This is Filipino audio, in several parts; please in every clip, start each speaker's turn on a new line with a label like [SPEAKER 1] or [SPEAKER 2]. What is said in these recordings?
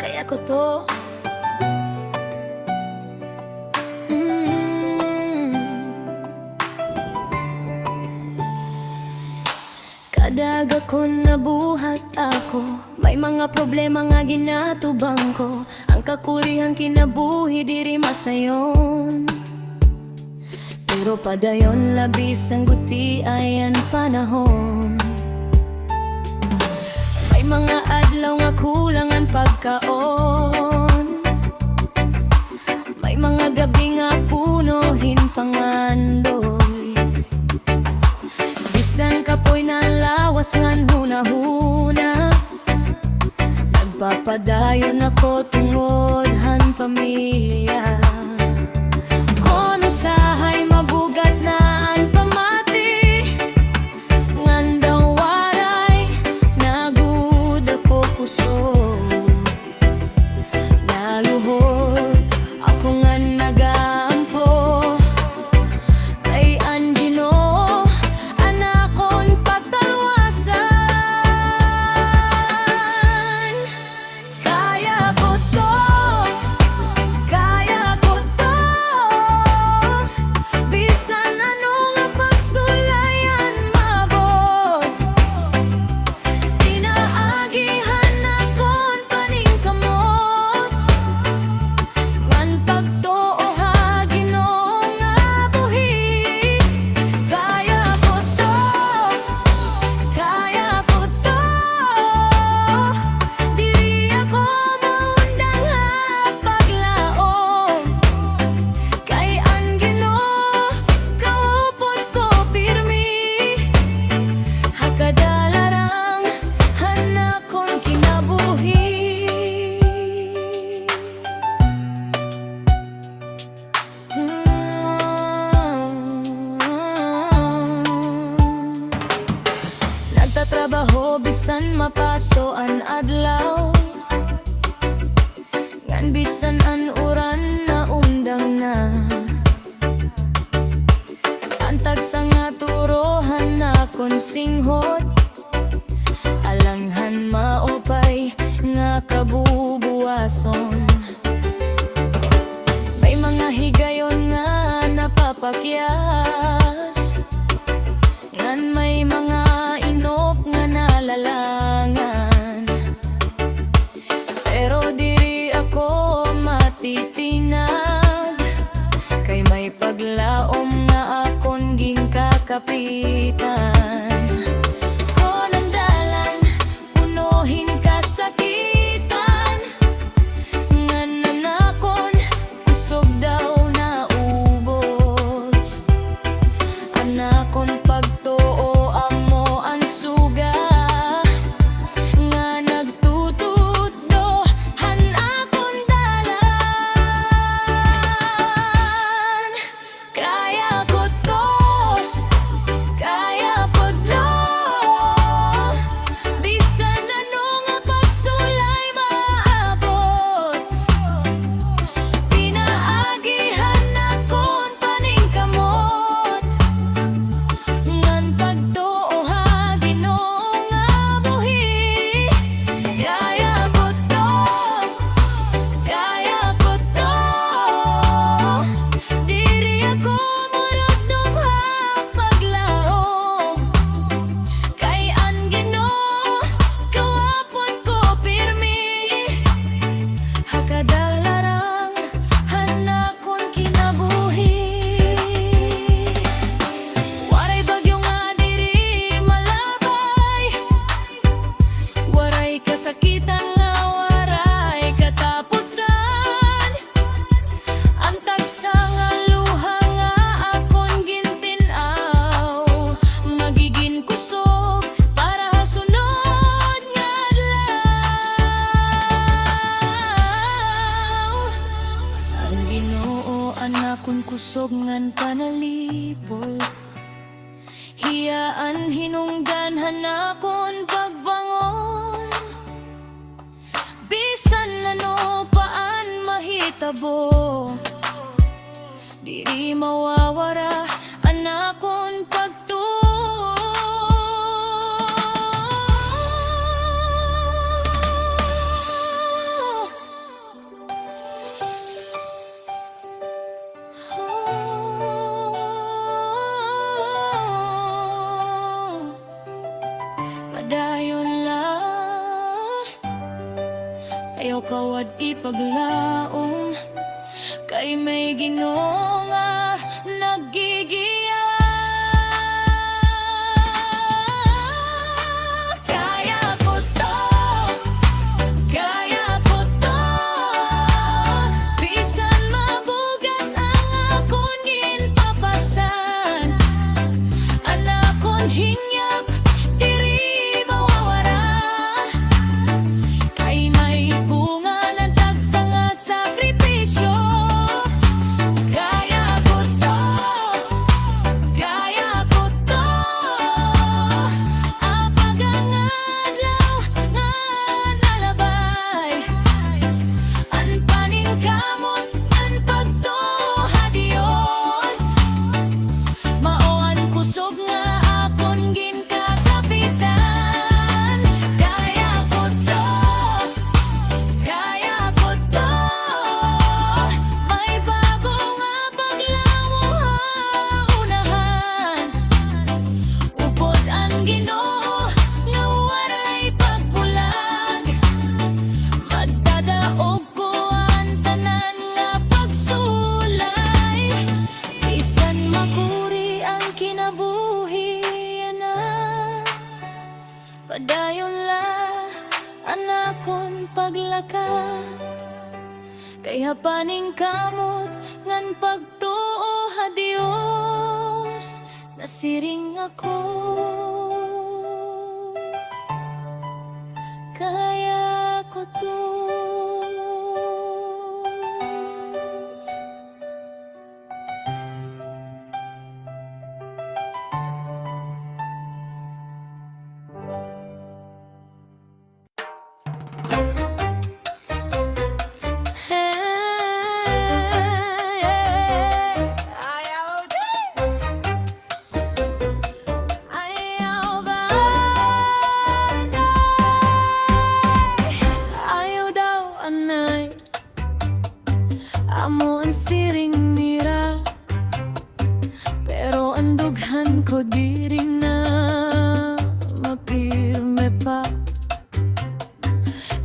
[SPEAKER 1] kaya ko to. mm. Kadaga ko nabuhat ako, may mga problema nga ginatubang ko. Ang kakurihan kinabuhi diri masayon, pero padayon labis ang guti ayan panahon. May mga adlaw nga kulangan pagkaon, may mga gabi nga punuhin pangandoy. Bisan kapoy na lawas ngan hunahuna, nagpapadayon ako tungod han pamilya. Kono sahay mabugat na ang pamati, ngan daw waray nagud ako kusog. Naluhod ako ngan nagampo, kay ang Ginoo anakon patalwasan. Kaya ko to, kaya ko to, bisan ano nga pagsulayan mabot. Tinaagihan akon paningkamot, ngan pagtuo ha Ginoo nga buhi. Kaya ko to, kaya ko to, diri ako maundang ha paglaom. Kay ang Ginoo kaupod ko pirmi, hakadalarang hanakon kinabuhi. Nagtatrabaho bisan mapaso ang adlaw, ngan bisan an uran na undang na. Antag sa nga turohan na kon singhot, alanghan maopay nga kabubuwason. May mga higayon nga napapakyas, ngan may mga inop nga nalalangan. Pero diri ako matitingag, kay may paglaom nga akon ginkakapitan. Konang dalan punuhin kasakitan, ngan nanakon kusog daw na ubos. Anakon pagtuo amo ang suga, nga nagtutuddo han akon dalan. Kaya ko to, kaya pudlo, bisan ano nga pagsulay maabot. Pinaagihan akon paningkamot, ngan pagtuo ha Ginoo nga buhi. Kaya ko to, kaya ko to, diri ako muragdom ha paglaom. Kay ang Ginoo kawapon ko pirmi, hakadalarang hanakon kinabuhi. Waray bagyo nga diri malabay, waray kasakitan nga waray katapusan. Ang tagsa nga luha nga akon gintinaw, magiging kusog para hasunod nga adlaw. Ang Ginoo anakon kusog ngan panalipol, hiyaan hinungdan hanakon pagbangon. Bisan ano paan mahitabo, diri mawawara anakon pagtuo. Ayaw kawad ipaglaom, kay may Ginoo nga naggigiya. Kaya ko to, kaya ko to, bisan mabugat ang akon ginpapasan, ang akon hingyap diri mawawara. Kay may bunga ng tagsa nga sakripisyo. Kaya ko to, kaya ko to, apag ang adlaw nga nalabay, ang paningkamot ang pagtuha Dios. Maoan kusog nga akon ginkakapitan. Kaya ko to, kaya ko to, may bago nga paglawo unahan. Upod ang Ginoo nga waray pagbulag, magdadaog ko ang tanan nga pagsulay. Bisan makuri ang kinabuhi na, padayon la ang akon paglakat. Kaya paning kamot ngan pagtuo ha Dios, nasiring ako. Kaya ko to. Ayaw daw anay, amo ang siring nira, pero ang dughan ko diri na mapirme pa.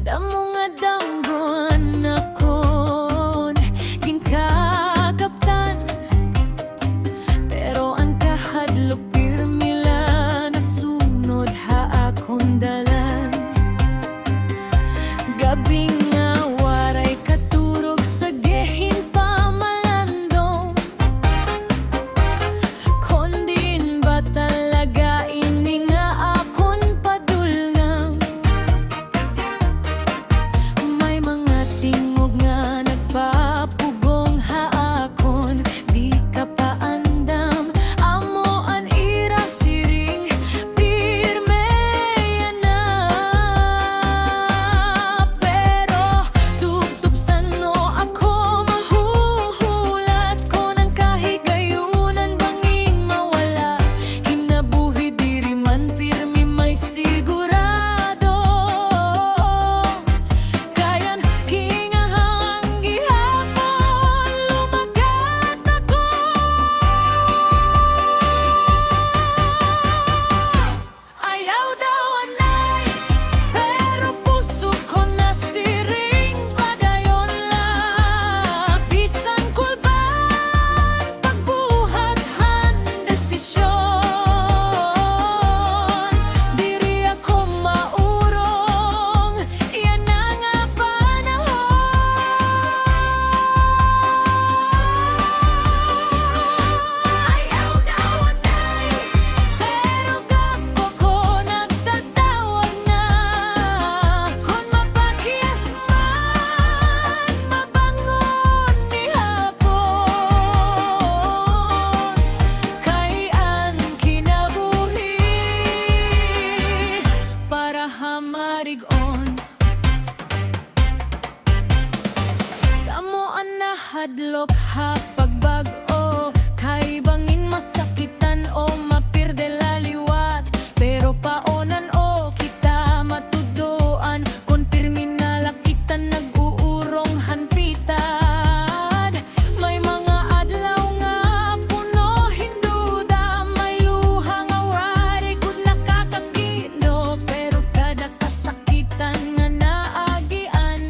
[SPEAKER 1] Damo nga damgoan akon ginkakaptan, pero ang kahadlok pirmi la nasunod ha akong dalan. Gabi nga waray katurog sa gehin pamalandong, kondin ba talaga ini nga akon padulngang? May mga tingog nga nagpapugong ha akon, di ka paandam. Amo an irang siring pirme yan na, pero tubtubsan no ako mahuhulat ko ng kahigayunan banging mawala. Kinabuhi diri man pirmi may sigurado, kayan kingahang gihapon lumagat ako. Ayaw daw anay, pero puso ko nasiring padayon la. Bisan kulban pagbuhat han desisyon, diri ako maurong, yan na nga panahon. Ayaw daw anay, pero gapo ko nagtatawag na. Kung mapakyas man, mabangon ni hapon, kay ang kinabuhi para hamarigon. Damo ang nahadlok ha pagbag-o, kay bangin masakitan o mapirde laliwat, pero paonan o kita matudoan, kung pirmi na lakitan nag-uurong hanpitan. May mga adlaw nga puno hinduda, may luha nga wari kud nakakakido, pero kada kasakitan nga naagian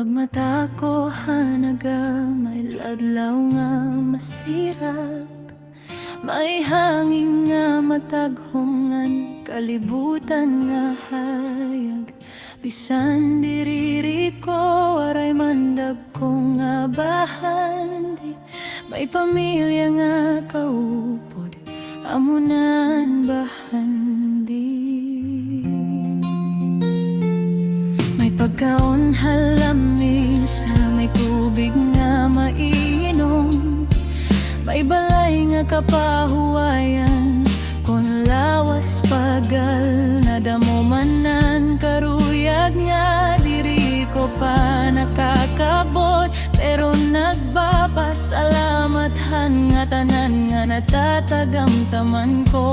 [SPEAKER 1] Pagmata ko hanaga, may ladlaw nga masirap, may hangin nga mataghongan, kalibutan nga hayag. Bisan diriri ko, waray mandag ko nga bahandi, may pamilya nga kaupod, amunan bahandi. May pagkaon halami sa may tubig nga mainom, may balay nga kapahuwayan, kung lawas pagal nadamo manan karuyag nga diri ko pa nakakabot. Pero nagbapasalamat nga tanan nga natatagamtaman ko.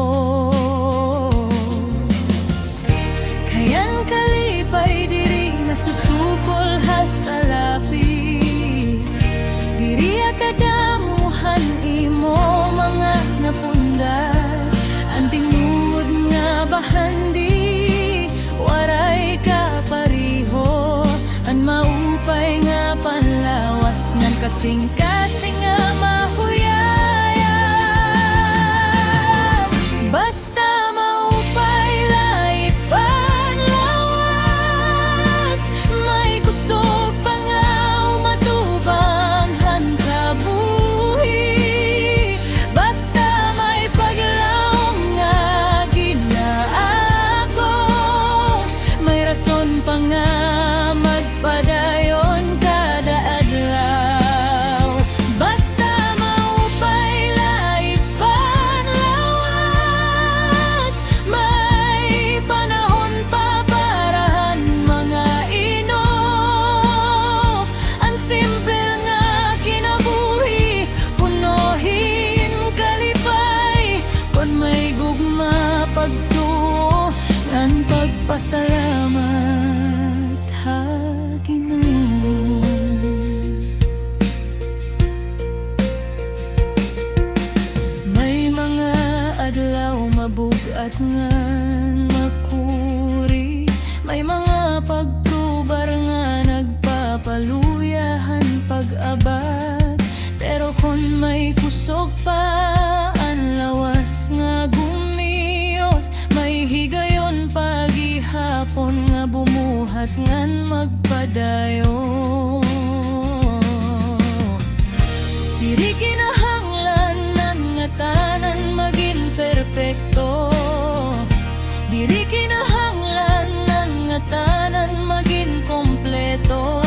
[SPEAKER 1] Kayan kalipay diri nasusukol hasalapi, diri akadamuhan imo mga napundar, ang tingud nga bahandi, waray ka pariho, ang maupay nga panlawas, ngan kasing-kasing nga mahuyaya. Basta maupay lai panlawas, may kusog pa nga umatubang hankabuhi. Basta may paglaom nga ginaagos, may rason pa nga magpadayon kada adlaw. Basta maupay lai panlawas, may panahon pa parahan mga ino. Ang simple nga kinabuhi, punuhin kalipay, kung may gugma pagtuo, ang pagpasalamat ha Ginoo. May mga adlaw mabugat nga makuri, may mga pagprubar nga nagpapaluyahan pag-abad. Pero kung may kusog pa ang lawas nga gumiyos, may higayon pagihapon nga bumuhat ngan magpadayon. Diri kinahanglan ng nga tanan maging perpekto, diri kinahanglan ng nga tanan maging kompleto.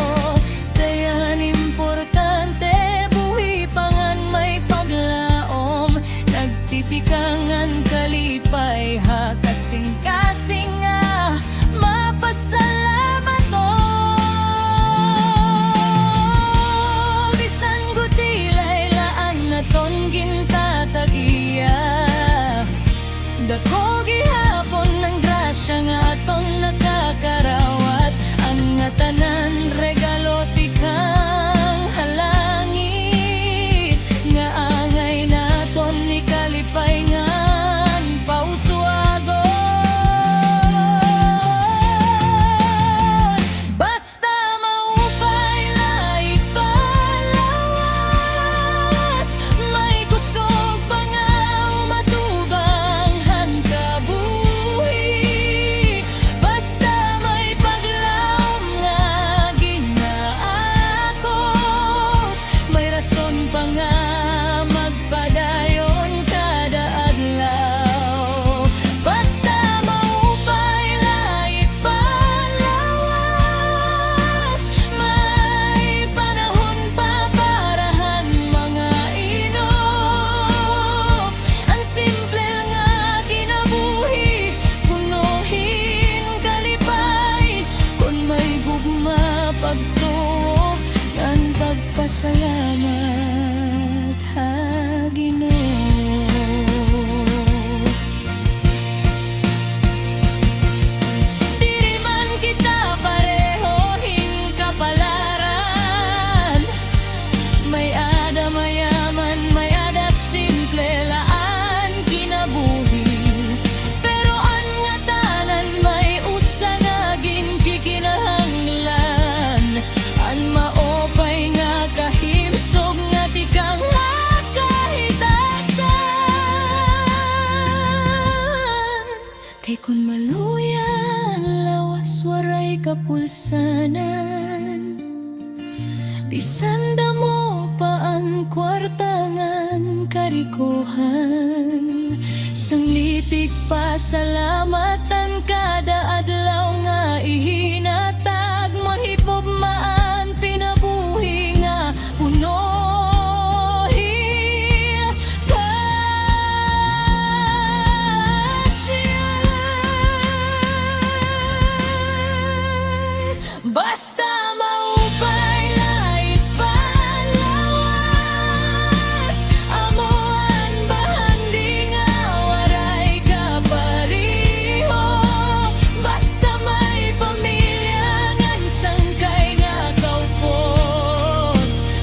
[SPEAKER 1] Dayan importante buhi pangan may paglaom, nagtitikangan kalipay ha kasing-kasing nga mapasalamat o. Bisan gutilay laan naton gintatag-iya, dako gihapon ng grasya nga aton nakakarawat, ang nga tanan regalo tikang halangit, nga angay naton ni kalipay ngan pauswagon. kalusanan. Bisan damo pa ang kwartangan karikuhan, sang litig pasalamatan kada adlaw nga ihinatag, mahigugmaan pinabuhi nga punohi kasiyahan. Basta maupay lait panlawas, amuan bahandi nga waray kapariho. Basta may pamilya ngan sangkay nga kaupon,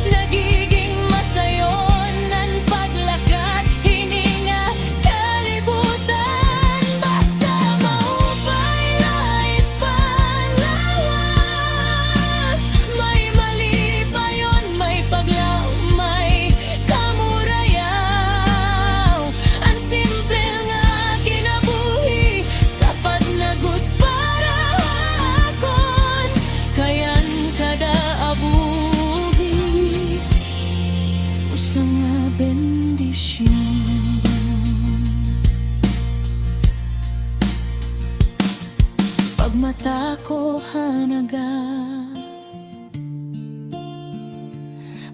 [SPEAKER 1] nagiging masayon nan paglakat hininga kalibutan. Basta maupay lait panlawas, may mali pa yon, may paglaw, may kamurayaw. Ang simple nga kinabuhi, sapat na gud para akon, kayan kada abuhi usa nga bendisyon. Pag mata ko hanaga,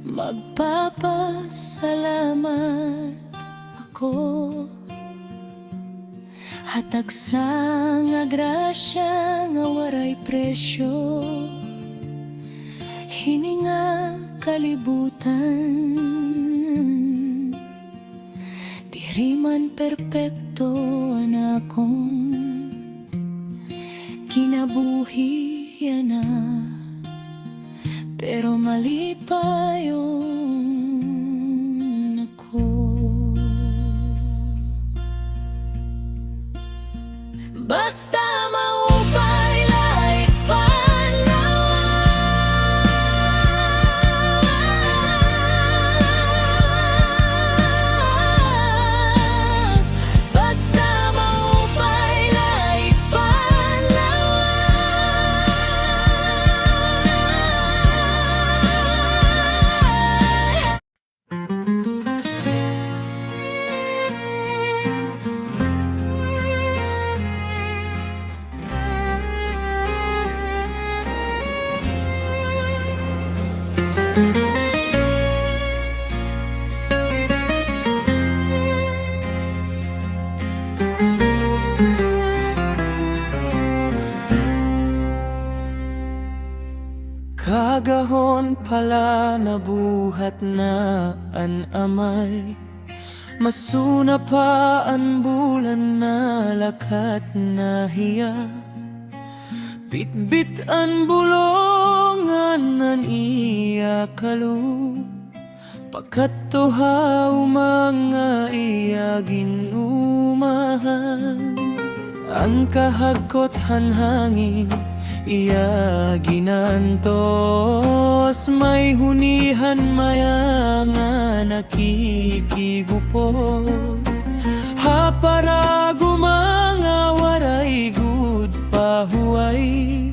[SPEAKER 1] magpapasalamat ako. Hatag sa nga grasya nga waray presyo, hininga kalibutan. Diri man perpekto ang akong kinabuhi na, pero mali pa yun ako. Basta maupay lait panlawas, basta maupay lait panlawas.
[SPEAKER 2] Kagahon pala nabuhat na an amay, masuna pa an bulan na lakat na hiya. Bitbit an bulongan nan iya kalu, pagkatuhaw mga iya ginumahan. Ang kahagkot hanhangin iya ginantos, may hunihan maya nga nakikigupot. Haparago mga waray gud pahuay,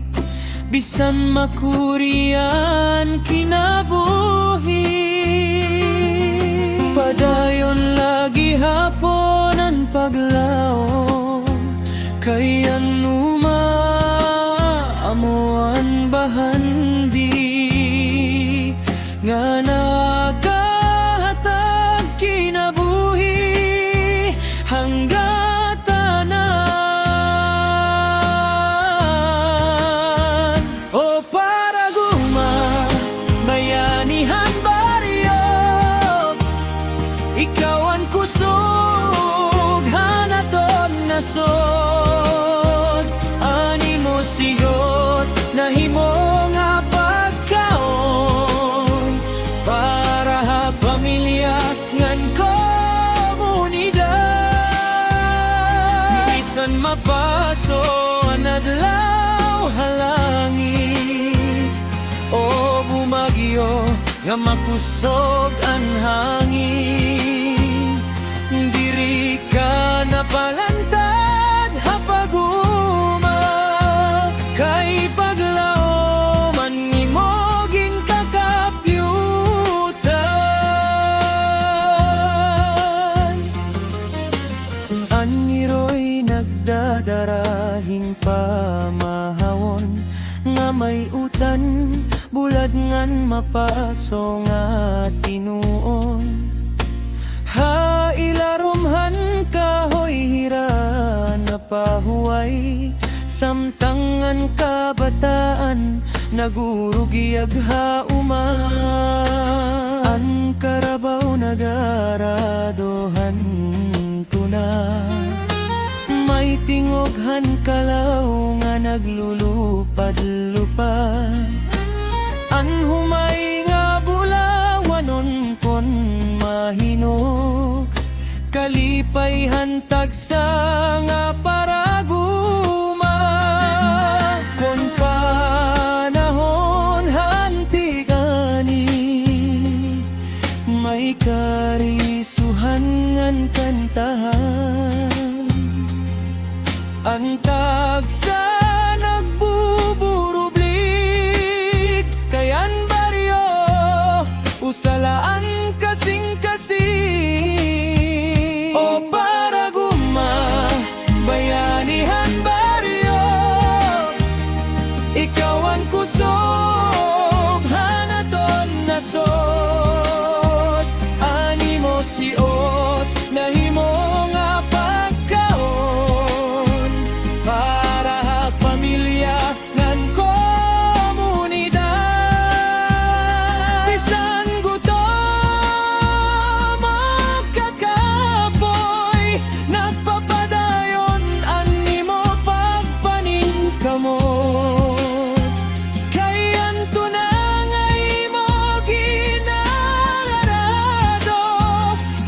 [SPEAKER 2] bisan makurian kinabuhi. Padayon lagi hapon ang paglaom, kay anuma amuan bahandi nga nakahatag kinabuhi hanggat tanan. O para guma bayanihan baryo, ikaw ang kusog hanaton nasod, animo siyot nahimo nga pagkaon para ha pamilya ngan komunidad. Bisan mapaso ang adlaw halangit o bumagyo nga makusog ang hangin, diri ka napalantad hapaguma kay paglaom. darahing pamahawon nga may utan bulad ngan mapaso nga tinuon. Ha ilarumhan kahoy hira na pahuway samtangan kabataan nagurugiyag hauma. Ang karabaw nagaradohan tuna may tingoghan kalaw nga naglulupad-lupad. An humay nga bulawanon kon mahinog kalipay hantag sa nga paraguma. Kon panahon hantigani may karisuhan ngan kantahan. Antag sa nagbuburublik kayan baryo usalaan kasing-kasing. O paraguma bayanihan baryo ikaw ang kusog hanaton nasod animo siot nahimo nga pagkaon para pamilya ngan komunidad. Bisan gutom o kakapoy nagpapadayon animo pagpaningkamot. Kayan tunangay mo ginarado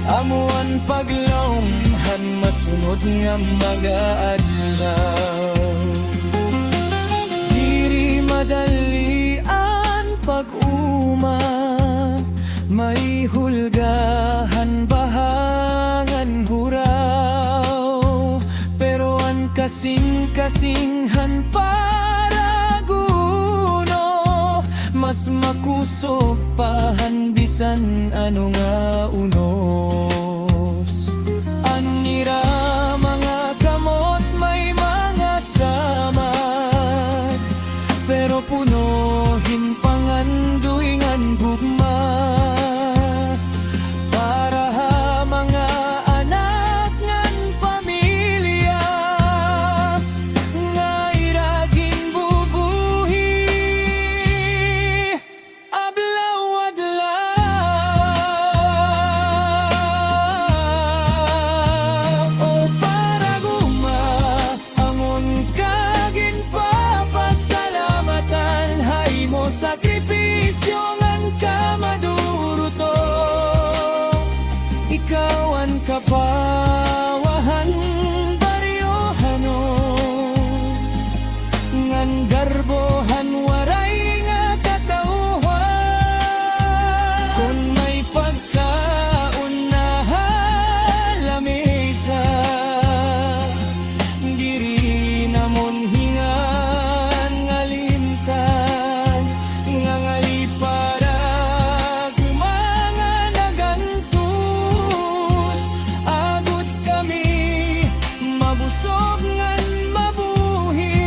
[SPEAKER 2] amuan paglonghan masunod nga mga adlaw. Diri madalian pag-uma may hulgahan bahangan huraw pero ang kasing-kasinghan para guno mas makusog pahan bisan ano nga unos. Anira mga kamot may mga samad pero punuhin panganduy ngan gugma para ha mga anak ngan pamilya nga iraging bubuhi adlaw-adlaw. O paraguma angon kagin papasalamatan hay mo sakripisyo ngan kamaduruto ikaw ang kapawahan baryohanon ngan garbohan waray nga katauhan. Kung may pagkaon na halamesa diri namon hingan ngalimtan nga ngali para gumanga nagantus agot kami mabusog ngan mabuhi.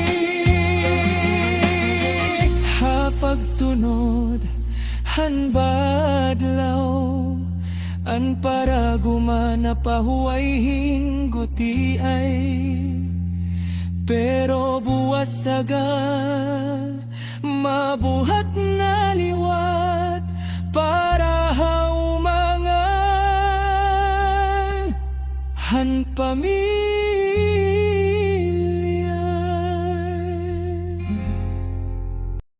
[SPEAKER 2] Hapagtunod han badlaw an paraguma na pahuway hingguti ay pero buwas saga mabuhat na liwa.